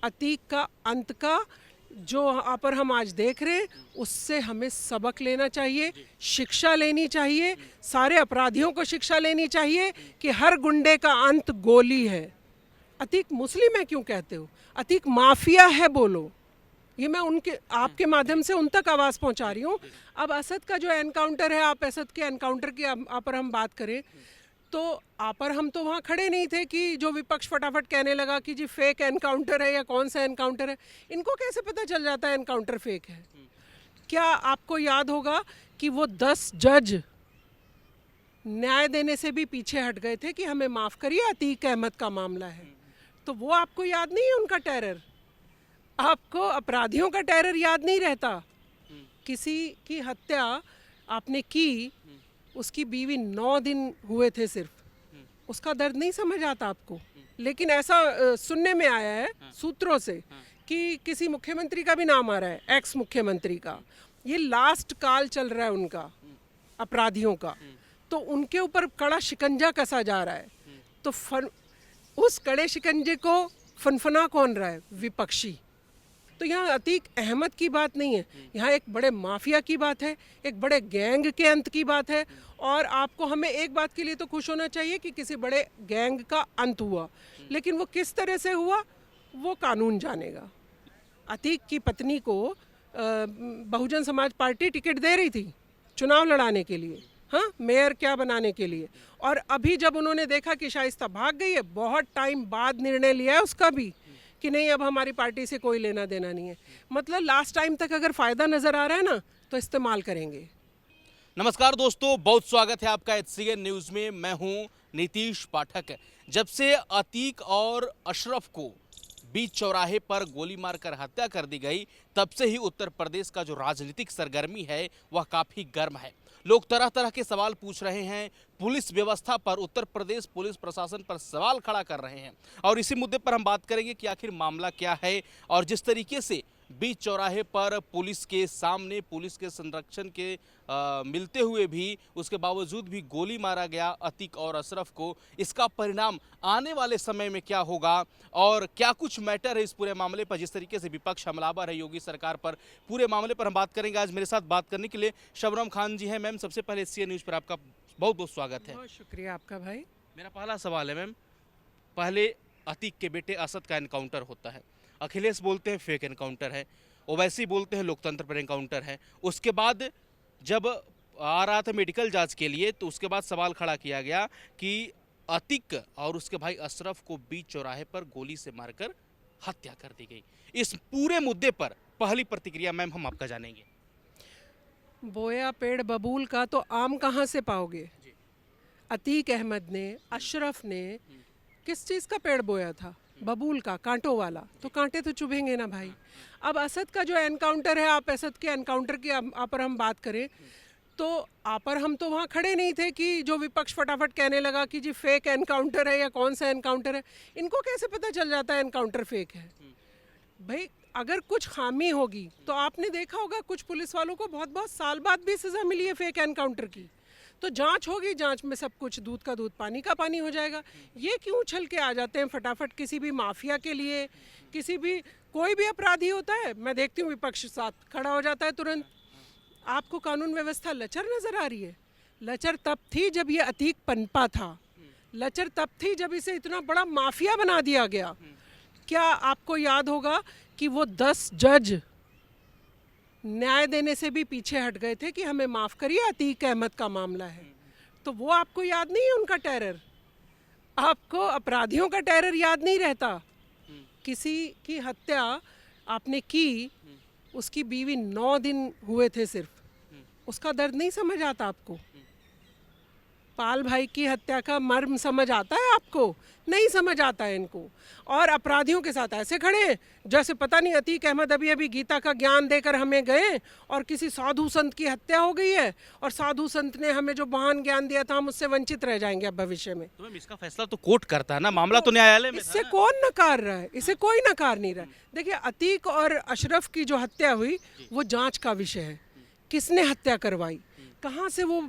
अतीक का अंत का जो यहाँ पर हम आज देख रहे हैं उससे हमें सबक लेना चाहिए, शिक्षा लेनी चाहिए, सारे अपराधियों को शिक्षा लेनी चाहिए कि हर गुंडे का अंत गोली है। अतीक मुस्लिम है क्यों कहते हो? अतीक माफिया है बोलो। ये मैं उनके आपके माध्यम से उन तक आवाज़ पहुंचा रही हूँ। अब असद का जो एनकाउंटर है, आप असद के एनकाउंटर की पर हम बात करें तो पर हम तो वहाँ खड़े नहीं थे कि जो विपक्ष फटाफट कहने लगा कि जी फेक एनकाउंटर है या कौन सा एनकाउंटर है। इनको कैसे पता चल जाता है एनकाउंटर फेक है? क्या आपको याद होगा कि वो 10 जज न्याय देने से भी पीछे हट गए थे कि हमें माफ़ करिए, अतीक अहमद का मामला है। तो वो आपको याद नहीं है उनका टेरर? आपको अपराधियों का टेरर याद नहीं रहता? किसी की हत्या आपने की, उसकी बीवी 9 दिन हुए थे सिर्फ, उसका दर्द नहीं समझ आता आपको? लेकिन ऐसा सुनने में आया है सूत्रों से कि किसी मुख्यमंत्री का भी नाम आ रहा है, एक्स मुख्यमंत्री का। ये लास्ट काल चल रहा है उनका, अपराधियों का, तो उनके ऊपर कड़ा शिकंजा कसा जा रहा है। तो उस कड़े शिकंजे को फनफना कौन रहा है? विपक्षी। तो यहाँ अतीक अहमद की बात नहीं है, यहाँ एक बड़े माफिया की बात है, एक बड़े गैंग के अंत की बात है। और आपको हमें एक बात के लिए तो खुश होना चाहिए कि किसी बड़े गैंग का अंत हुआ, लेकिन वो किस तरह से हुआ वो कानून जानेगा। अतीक की पत्नी को बहुजन समाज पार्टी टिकट दे रही थी चुनाव लड़ाने के लिए, हाँ, मेयर क्या बनाने के लिए। और अभी जब उन्होंने देखा कि शाइस्ता भाग गई है, बहुत टाइम बाद निर्णय लिया है उसका भी कि नहीं अब हमारी पार्टी से कोई लेना देना नहीं है। मतलब लास्ट टाइम तक अगर फ़ायदा नज़र आ रहा है ना तो इस्तेमाल करेंगे। नमस्कार दोस्तों, बहुत स्वागत है आपका HCN न्यूज़ में। मैं हूं नीतीश पाठक। जब से अतीक और अशरफ को बीच चौराहे पर गोली मारकर हत्या कर दी गई, तब से ही उत्तर प्रदेश का जो राजनीतिक सरगर्मी है वह काफ़ी गर्म है। लोग तरह तरह के सवाल पूछ रहे हैं, पुलिस व्यवस्था पर, उत्तर प्रदेश पुलिस प्रशासन पर सवाल खड़ा कर रहे हैं। और इसी मुद्दे पर हम बात करेंगे कि आखिर मामला क्या है और जिस तरीके से बीच चौराहे पर पुलिस के सामने, पुलिस के संरक्षण के मिलते हुए भी, उसके बावजूद भी गोली मारा गया अतीक और अशरफ को, इसका परिणाम आने वाले समय में क्या होगा और क्या कुछ मैटर है इस पूरे मामले पर। जिस तरीके से विपक्ष हमलावर है योगी सरकार पर, पूरे मामले पर हम बात करेंगे। आज मेरे साथ बात करने के लिए शबनम खान जी हैं। मैम, सबसे पहले HCN न्यूज़ पर आपका बहुत बहुत स्वागत है। बहुत शुक्रिया आपका भाई। मेरा पहला सवाल है मैम, पहले अतीक के बेटे असद का एनकाउंटर होता है, अखिलेश बोलते हैं फेक एनकाउंटर है, ओवैसी बोलते हैं लोकतंत्र पर एनकाउंटर है। उसके बाद जब आ रहा था मेडिकल जांच के लिए तो उसके बाद सवाल खड़ा किया गया कि अतीक और उसके भाई अशरफ को बीच चौराहे पर गोली से मारकर हत्या कर दी गई। इस पूरे मुद्दे पर पहली प्रतिक्रिया मैम हम आपका जानेंगे। बोया पेड़ बबूल का तो आम कहाँ से पाओगे? अतीक अहमद ने, अशरफ ने किस चीज़ का पेड़ बोया था? बबूल का, कांटों वाला। तो कांटे तो चुभेंगे ना भाई। अब असद का जो एनकाउंटर है, आप असद के एनकाउंटर की पर हम बात करें तो पर हम तो वहाँ खड़े नहीं थे कि जो विपक्ष फटाफट कहने लगा कि जी फेक एनकाउंटर है या कौन सा एनकाउंटर है। इनको कैसे पता चल जाता है एनकाउंटर फेक है? भाई अगर कुछ खामी होगी तो आपने देखा होगा कुछ पुलिस वालों को बहुत बहुत साल बाद भी सज़ा मिली है फेक एनकाउंटर की। तो जांच होगी, जांच में सब कुछ दूध का दूध पानी का पानी हो जाएगा। ये क्यों उछल के आ जाते हैं फटाफट किसी भी माफिया के लिए? किसी भी, कोई भी अपराधी होता है, मैं देखती हूँ विपक्ष साथ खड़ा हो जाता है तुरंत। आपको कानून व्यवस्था लचर नजर आ रही है? लचर तब थी जब ये अतीक पनपा था, लचर तब थी जब इसे इतना बड़ा माफिया बना दिया गया। क्या आपको याद होगा कि वो 10 जज न्याय देने से भी पीछे हट गए थे कि हमें माफ़ करिए, अतीक अहमद का मामला है। तो वो आपको याद नहीं है उनका टेरर? आपको अपराधियों का टेरर याद नहीं रहता? किसी की हत्या आपने की, उसकी बीवी 9 दिन हुए थे सिर्फ, उसका दर्द नहीं समझ आता आपको? पाल भाई की हत्या का मर्म समझ आता है आपको? नहीं समझ आता है इनको। और अपराधियों के साथ ऐसे खड़े हैं जैसे पता नहीं अतीक अहमद अभी अभी गीता का ज्ञान देकर हमें गए और किसी साधु संत की हत्या हो गई है और साधु संत ने हमें जो महान ज्ञान दिया था हम उससे वंचित रह जाएंगे अब भविष्य में। तो मैम इसका फैसला तो कोर्ट करता है ना, मामला तो न्यायालय में। इससे कौन नकार रहा है? इसे कोई नकार नहीं रहा है। देखिए, अतीक और अशरफ की जो हत्या हुई वो जांच का विषय है। किसने हत्या करवाई? कहाँ से वो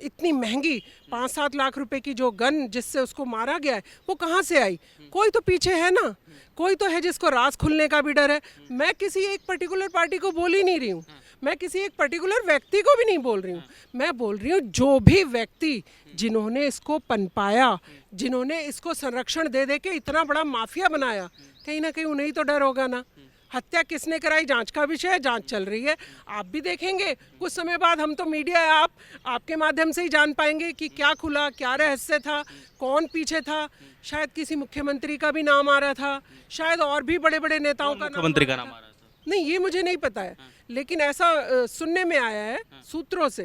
इतनी महंगी 5-7 लाख रुपए की जो गन जिससे उसको मारा गया है वो कहाँ से आई? कोई तो पीछे है ना, कोई तो है जिसको राज खुलने का भी डर है। मैं किसी एक पर्टिकुलर पार्टी को बोल ही नहीं रही हूँ, मैं किसी एक पर्टिकुलर व्यक्ति को भी नहीं बोल रही हूँ, मैं बोल रही हूँ जो भी व्यक्ति जिन्होंने इसको पनपाया, जिन्होंने इसको संरक्षण दे दे के इतना बड़ा माफिया बनाया, कहीं ना कहीं उन्हें ही तो डर होगा ना। हत्या किसने कराई जांच का विषय है, जांच चल रही है, आप भी देखेंगे कुछ समय बाद। हम तो मीडिया है, आपके माध्यम से ही जान पाएंगे कि क्या खुला, क्या रहस्य था, कौन पीछे था। शायद किसी मुख्यमंत्री का भी नाम आ रहा था, शायद और भी बड़े बड़े नेताओं का मुख्यमंत्री का नाम आ रहा था। नहीं, ये मुझे नहीं पता है, लेकिन ऐसा सुनने में आया है सूत्रों से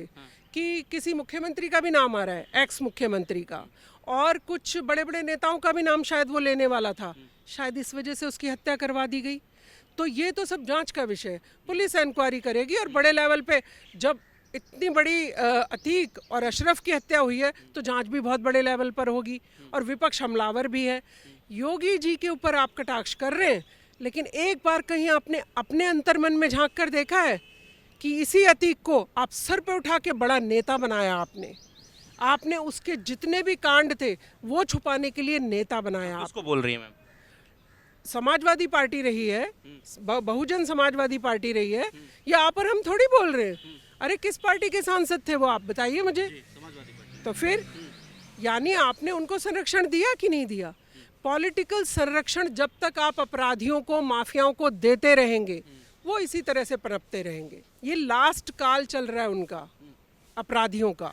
कि किसी मुख्यमंत्री का भी नाम आ रहा है, एक्स मुख्यमंत्री का, और कुछ बड़े बड़े नेताओं का भी नाम शायद वो लेने वाला था। शायद इस वजह से उसकी हत्या करवा दी गई। तो ये तो सब जांच का विषय है, पुलिस इंक्वायरी करेगी। और बड़े लेवल पे जब इतनी बड़ी अतीक और अशरफ की हत्या हुई है तो जांच भी बहुत बड़े लेवल पर होगी। और विपक्ष हमलावर भी है। योगी जी के ऊपर आप कटाक्ष कर रहे हैं, लेकिन एक बार कहीं आपने अपने अंतर्मन में झांक कर देखा है कि इसी अतीक को आप सर पे उठा के बड़ा नेता बनाया? आपने उसके जितने भी कांड थे वो छुपाने के लिए नेता बनाया। उसको बोल रही है मैम, समाजवादी पार्टी रही है, बहुजन समाजवादी पार्टी रही है, या आप और हम थोड़ी बोल रहे हैं। अरे किस पार्टी के सांसद थे वो, आप बताइए मुझे। तो फिर यानी आपने उनको संरक्षण दिया कि नहीं दिया? पॉलिटिकल संरक्षण जब तक आप अपराधियों को, माफियाओं को देते रहेंगे, वो इसी तरह से पनपते रहेंगे। ये लास्ट काल चल रहा है उनका, अपराधियों का,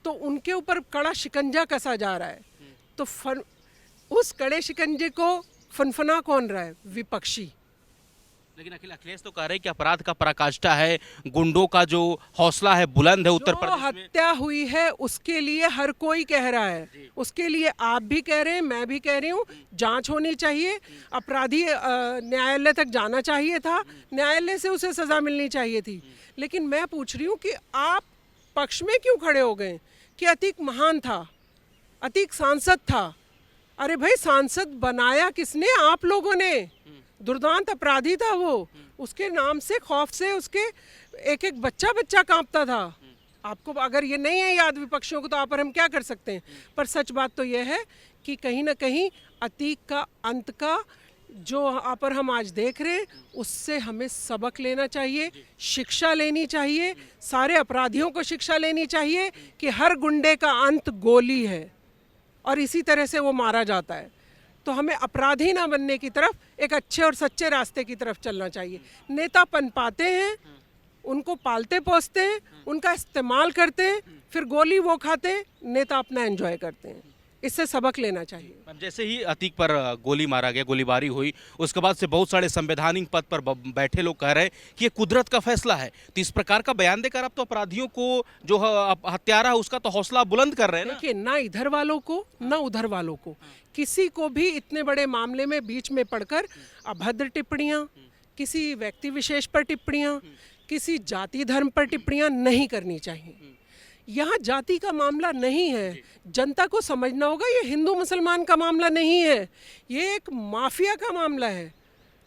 तो उनके ऊपर कड़ा शिकंजा कसा जा रहा है। तो उस कड़े शिकंजे को फनफना कौन रहा है? विपक्षी। लेकिन अखिलेश तो कह रहे हैं कि अपराध का पराकाष्ठा है, गुंडों का जो हौसला है बुलंद है उत्तर प्रदेश में। हत्या हुई है उसके लिए हर कोई कह रहा है, उसके लिए आप भी कह रहे हैं, मैं भी कह रही हूँ, जांच होनी चाहिए। अपराधी न्यायालय तक जाना चाहिए था, न्यायालय से उसे सजा मिलनी चाहिए थी। लेकिन मैं पूछ रही हूँ कि आप पक्ष में क्यों खड़े हो गए कि अतीक महान था, अतीक सांसद था? अरे भाई, सांसद बनाया किसने? आप लोगों ने। दुर्दांत अपराधी था वो, उसके नाम से, खौफ से उसके एक एक बच्चा कांपता था। आपको अगर ये नहीं है याद विपक्षियों को, तो आप और हम क्या कर सकते हैं? पर सच बात तो ये है कि कहीं ना कहीं अतीक का अंत का जो आप और हम आज देख रहे हैं, उससे हमें सबक लेना चाहिए, शिक्षा लेनी चाहिए, सारे अपराधियों को शिक्षा लेनी चाहिए कि हर गुंडे का अंत गोली है और इसी तरह से वो मारा जाता है। तो हमें अपराधी ना बनने की तरफ, एक अच्छे और सच्चे रास्ते की तरफ चलना चाहिए। नेता पनपाते हैं, उनको पालते पोसते हैं, उनका इस्तेमाल करते हैं, फिर गोली वो खाते हैं, नेता अपना एंजॉय करते हैं। इससे सबक लेना चाहिए। जैसे ही अतीक पर गोली मारा गया, गोलीबारी हुई, उसके बाद से बहुत सारे संवैधानिक पद पर बैठे लोग कह रहे हैं कि ये कुदरत का फैसला है। तो इस प्रकार का बयान देकर आप तो अपराधियों को, जो हत्यारा है, उसका तो हौसला बुलंद कर रहे हैं। देखिए, ना इधर वालों को ना उधर वालों को, किसी को भी इतने बड़े मामले में बीच में पड़कर अभद्र टिप्पणियां, किसी व्यक्ति विशेष पर टिप्पणियां, किसी जाति धर्म पर टिप्पणियां नहीं करनी चाहिए। यहाँ जाति का मामला नहीं है, जनता को समझना होगा। ये हिंदू मुसलमान का मामला नहीं है, ये एक माफिया का मामला है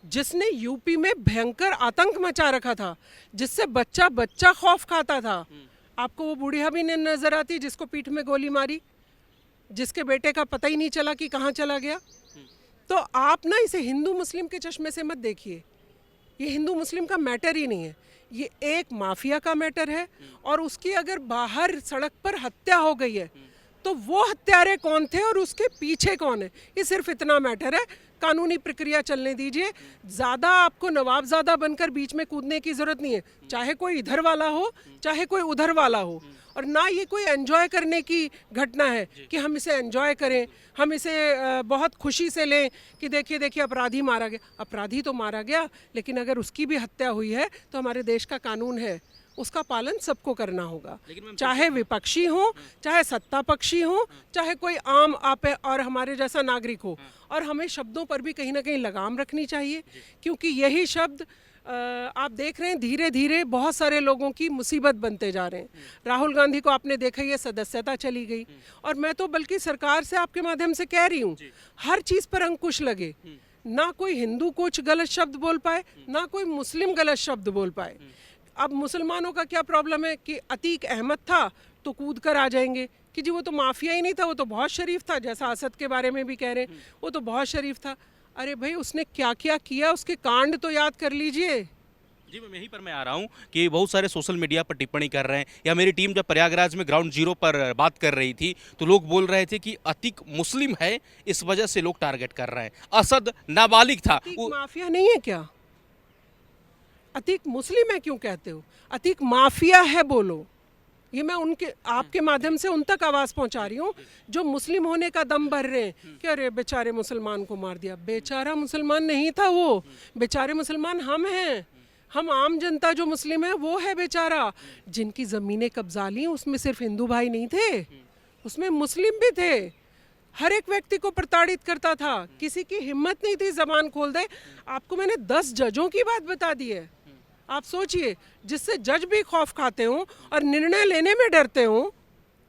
जिसने यूपी में भयंकर आतंक मचा रखा था, जिससे बच्चा बच्चा खौफ खाता था। आपको वो बूढ़िया भी नजर आती जिसको पीठ में गोली मारी, जिसके बेटे का पता ही नहीं चला कि कहाँ चला गया। तो आप ना इसे हिंदू मुस्लिम के चश्मे से मत देखिए, ये हिंदू मुस्लिम का मैटर ही नहीं है, ये एक माफिया का मैटर है। और उसकी अगर बाहर सड़क पर हत्या हो गई है तो वो हत्यारे कौन थे और उसके पीछे कौन है, ये सिर्फ इतना मैटर है। कानूनी प्रक्रिया चलने दीजिए, ज़्यादा आपको नवाबजादा बनकर बीच में कूदने की ज़रूरत नहीं है, चाहे कोई इधर वाला हो चाहे कोई उधर वाला हो। और ना ये कोई एंजॉय करने की घटना है कि हम इसे एंजॉय करें, हम इसे बहुत खुशी से लें कि देखिए देखिए अपराधी मारा गया। अपराधी तो मारा गया, लेकिन अगर उसकी भी हत्या हुई है तो हमारे देश का कानून है, उसका पालन सबको करना होगा, चाहे विपक्षी हो, चाहे सत्ता पक्षी हो, चाहे कोई आम आप और हमारे जैसा नागरिक हो। और हमें शब्दों पर भी कहीं ना कहीं लगाम रखनी चाहिए, क्योंकि यही शब्द आप देख रहे हैं धीरे धीरे बहुत सारे लोगों की मुसीबत बनते जा रहे हैं। राहुल गांधी को आपने देखा, ये सदस्यता चली गई। और मैं तो बल्कि सरकार से आपके माध्यम से कह रही हूँ, हर चीज़ पर अंकुश लगे, ना कोई हिंदू कुछ गलत शब्द बोल पाए, ना कोई मुस्लिम गलत शब्द बोल पाए। अब मुसलमानों का क्या प्रॉब्लम है कि अतीक अहमद था तो कूद कर आ जाएंगे कि जी वो तो माफिया ही नहीं था, वो तो बहुत शरीफ था, जैसा असद के बारे में भी कह रहे हैं वो तो बहुत शरीफ था। अरे भाई उसने क्या क्या किया, उसके कांड तो याद कर लीजिए। जी मैं यहीं पर मैं आ रहा हूँ कि बहुत सारे सोशल मीडिया पर टिप्पणी कर रहे हैं, या मेरी टीम जब प्रयागराज में ग्राउंड जीरो पर बात कर रही थी तो लोग बोल रहे थे कि अतीक मुस्लिम है, इस वजह से लोग टारगेट कर रहे हैं। असद नाबालिग था। अतीक माफिया नहीं है क्या? अतीक मुस्लिम है क्यों कहते हो? अतीक माफिया है बोलो। ये मैं उनके आपके माध्यम से उन तक आवाज़ पहुंचा रही हूँ जो मुस्लिम होने का दम भर रहे हैं कि अरे बेचारे मुसलमान को मार दिया। बेचारा मुसलमान नहीं था वो, बेचारे मुसलमान हम हैं। हम आम जनता जो मुस्लिम है वो है बेचारा। जिनकी ज़मीनें कब्जा ली उसमें सिर्फ हिंदू भाई नहीं थे, उसमें मुस्लिम भी थे। हर एक व्यक्ति को प्रताड़ित करता था, किसी की हिम्मत नहीं थी जबान खोल दे। आपको मैंने 10 जजों की बात बता दी है। आप सोचिए, जिससे जज भी खौफ खाते हों और निर्णय लेने में डरते हों,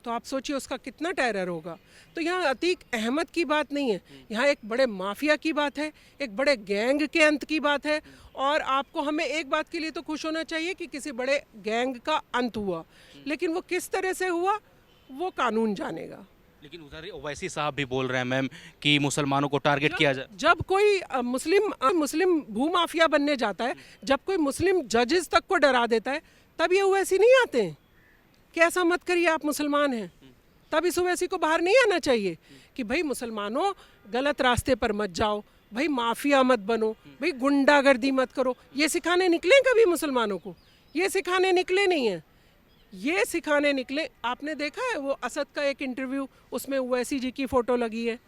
तो आप सोचिए उसका कितना टेरर होगा। तो यहाँ अतीक अहमद की बात नहीं है, यहाँ एक बड़े माफिया की बात है, एक बड़े गैंग के अंत की बात है। और आपको हमें एक बात के लिए तो खुश होना चाहिए कि किसी बड़े गैंग का अंत हुआ, लेकिन वो किस तरह से हुआ वो कानून जानेगा। लेकिन उधर ओवैसी साहब भी बोल रहे हैं मैम कि मुसलमानों को टारगेट किया जाए। जब कोई मुस्लिम भूमाफिया बनने जाता है, जब कोई मुस्लिम जजेस तक को डरा देता है, तब ये ओवैसी नहीं आते हैं कि ऐसा मत करिए आप मुसलमान हैं। तब इस ओवैसी को बाहर नहीं आना चाहिए कि भाई मुसलमानों गलत रास्ते पर मत जाओ, भाई माफिया मत बनो, भाई गुंडागर्दी मत करो। ये सिखाने निकले कभी मुसलमानों को? ये सिखाने निकले नहीं है, ये सिखाने निकले। आपने देखा है वो असद का एक इंटरव्यू, उसमें ओवैसी जी की फोटो लगी है।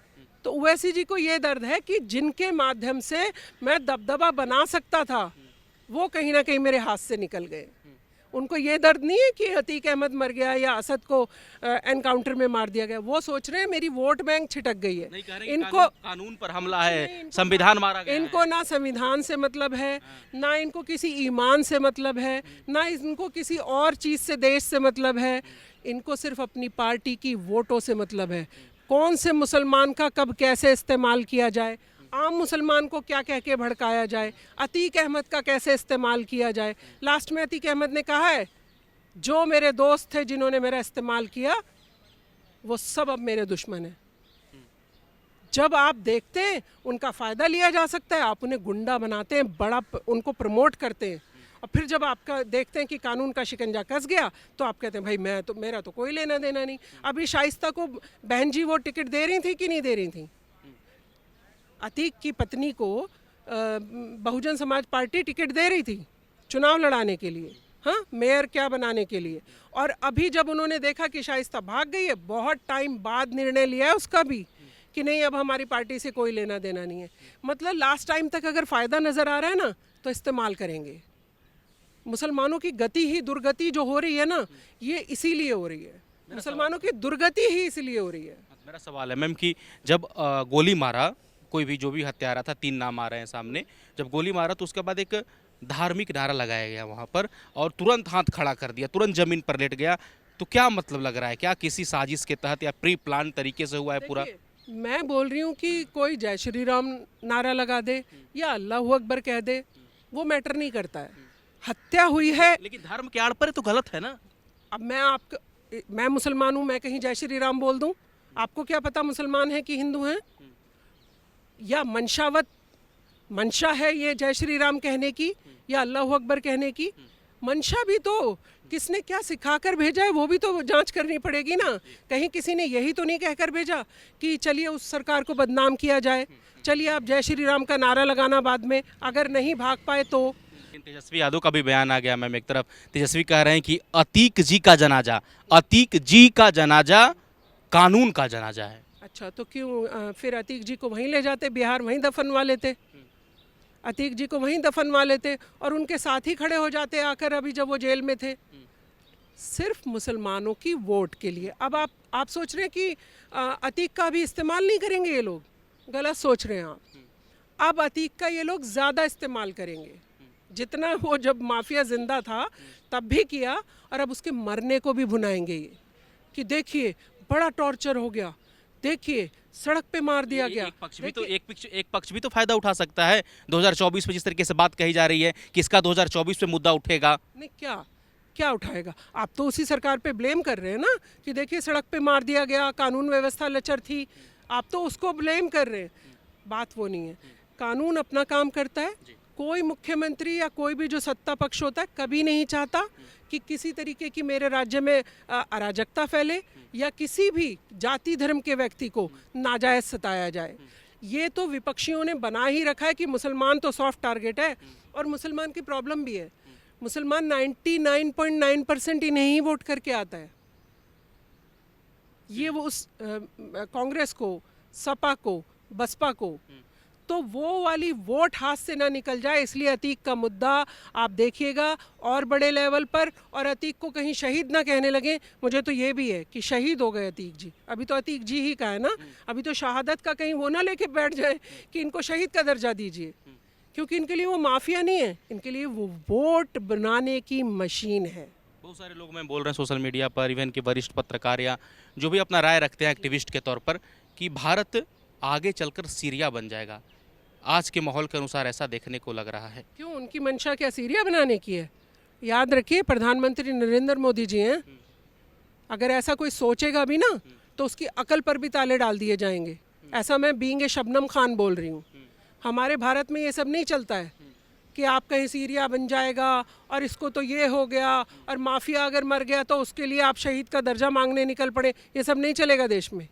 तो ओवैसी जी को ये दर्द है कि जिनके माध्यम से मैं दबदबा बना सकता था वो कहीं ना कहीं मेरे हाथ से निकल गए। उनको ये दर्द नहीं है कि अतीक अहमद मर गया या असद को एनकाउंटर में मार दिया गया। वो सोच रहे हैं मेरी वोट बैंक छिटक गई है। नहीं कह रहे इनको कानून पर हमला है, संविधान मारा गया इनको ना संविधान से मतलब है, ना इनको किसी ईमान से मतलब है, ना इनको किसी और चीज़ से, देश से मतलब है। इनको सिर्फ अपनी पार्टी की वोटों से मतलब है। कौन से मुसलमान का कब कैसे इस्तेमाल किया जाए, आम मुसलमान को क्या कह के भड़काया जाए, अतीक अहमद का कैसे इस्तेमाल किया जाए। लास्ट में अतीक अहमद ने कहा है जो मेरे दोस्त थे जिन्होंने मेरा इस्तेमाल किया वो सब अब मेरे दुश्मन हैं। जब आप देखते हैं उनका फ़ायदा लिया जा सकता है, आप उन्हें गुंडा बनाते हैं, बड़ा उनको प्रमोट करते हैं, और फिर जब आपका देखते हैं कि कानून का शिकंजा कस गया तो आप कहते हैं भाई मेरा तो कोई लेना देना नहीं। अभी शाइस्ता को बहन जी वो टिकट दे रही थी कि नहीं दे रही थी? अतीक की पत्नी को बहुजन समाज पार्टी टिकट दे रही थी चुनाव लड़ाने के लिए, हाँ, मेयर क्या बनाने के लिए। और अभी जब उन्होंने देखा कि शाइस्ता भाग गई है, बहुत टाइम बाद निर्णय लिया है उसका भी कि नहीं अब हमारी पार्टी से कोई लेना देना नहीं है। मतलब लास्ट टाइम तक अगर फ़ायदा नज़र आ रहा है ना तो इस्तेमाल करेंगे। मुसलमानों की गति ही दुर्गति जो हो रही है ना, ये इसीलिए हो रही है, मुसलमानों की दुर्गति ही इसीलिए हो रही है। मेरा सवाल है मैम कि जब गोली मारा, कोई भी जो भी हत्यारा था, 3 नाम आ रहे हैं सामने, जब गोली मारा तो उसके बाद एक धार्मिक नारा लगाया गया वहाँ पर और तुरंत हाथ खड़ा कर दिया, तुरंत जमीन पर लेट गया। तो क्या मतलब लग रहा है, क्या किसी साजिश के तहत या प्री प्लान तरीके से हुआ है पूरा? मैं बोल रही हूँ कि कोई जय श्री राम नारा लगा दे या अल्लाह अकबर कह दे, वो मैटर नहीं करता है। हत्या हुई है, लेकिन धर्म के आड़ पर तो गलत है ना। अब मैं मुसलमान हूँ, मैं कहीं जय श्री राम बोल दूँ? आपको क्या पता मुसलमान है कि हिंदू हैं? या मंशा है ये जय श्री राम कहने की या अल्लाह अकबर कहने की? मंशा भी तो किसने क्या सिखाकर भेजा है वो भी तो जांच करनी पड़ेगी ना। कहीं किसी ने यही तो नहीं कहकर भेजा कि चलिए उस सरकार को बदनाम किया जाए, चलिए आप जय श्री राम का नारा लगाना बाद में, अगर नहीं भाग पाए तो। तेजस्वी यादव का भी बयान आ गया मैम। एक तरफ तेजस्वी कह रहे हैं कि अतीक जी का जनाजा कानून का जनाजा है। अच्छा, तो क्यों फिर अतीक जी को वहीं ले जाते, बिहार वहीं दफनवा लेते, अतीक जी को वहीं दफनवा लेते और उनके साथ ही खड़े हो जाते आकर, अभी जब वो जेल में थे, सिर्फ मुसलमानों की वोट के लिए। अब आप सोच रहे हैं कि अतीक का भी इस्तेमाल नहीं करेंगे ये लोग? गलत सोच रहे हैं आप। अब अतीक का ये लोग ज़्यादा इस्तेमाल करेंगे, जितना वो जब माफिया जिंदा था तब भी किया, और अब उसके मरने को भी भुनाएंगे ये कि देखिए बड़ा टॉर्चर हो गया, देखिए सड़क पे मार दिया गया। एक पक्ष भी तो फायदा उठा सकता है 2024 में जिस तरीके से बात कही जा रही है कि इसका 2024 में मुद्दा उठेगा। नहीं, क्या क्या उठाएगा? आप तो उसी सरकार पे ब्लेम कर रहे हैं ना कि देखिए सड़क पे मार दिया गया, कानून व्यवस्था लचर थी, आप तो उसको ब्लेम कर रहे हैं। बात वो नहीं है, कानून अपना काम करता है। कोई मुख्यमंत्री या कोई भी जो सत्ता पक्ष होता है कभी नहीं चाहता कि किसी तरीके की मेरे राज्य में अराजकता फैले या किसी भी जाति धर्म के व्यक्ति को नाजायज सताया जाए। ये तो विपक्षियों ने बना ही रखा है कि मुसलमान तो सॉफ्ट टारगेट है, और मुसलमान की प्रॉब्लम भी है। मुसलमान 99.9% ही नहीं वोट करके आता है। ये वो उस कांग्रेस को, सपा को, बसपा को, तो वो वाली वोट हाथ से ना निकल जाए, इसलिए अतीक का मुद्दा आप देखिएगा और बड़े लेवल पर। और अतीक को कहीं शहीद ना कहने लगे। मुझे तो ये भी है कि शहीद हो गए अतीक जी, अभी तो अतीक जी ही का है ना, अभी तो शहादत का कहीं वो ना लेके बैठ जाए कि इनको शहीद का दर्जा दीजिए, क्योंकि इनके लिए वो माफिया नहीं है, इनके लिए वो वोट बनाने की मशीन है। बहुत सारे लोग मैं बोल रहे हैं सोशल मीडिया पर, इवन के वरिष्ठ पत्रकार या जो भी अपना राय रखते हैं एक्टिविस्ट के तौर पर, कि भारत आगे चलकर सीरिया बन जाएगा। आज के माहौल के अनुसार ऐसा देखने को लग रहा है। क्यों, उनकी मंशा क्या सीरिया बनाने की है? याद रखिए प्रधानमंत्री नरेंद्र मोदी जी हैं। अगर ऐसा कोई सोचेगा भी ना तो उसकी अकल पर भी ताले डाल दिए जाएंगे। ऐसा मैं बीइंग ए शबनम खान बोल रही हूँ। हमारे भारत में ये सब नहीं चलता है कि आप कहीं सीरिया बन जाएगा और इसको तो ये हो गया, और माफिया अगर मर गया तो उसके लिए आप शहीद का दर्जा मांगने निकल पड़े। ये सब नहीं चलेगा देश में।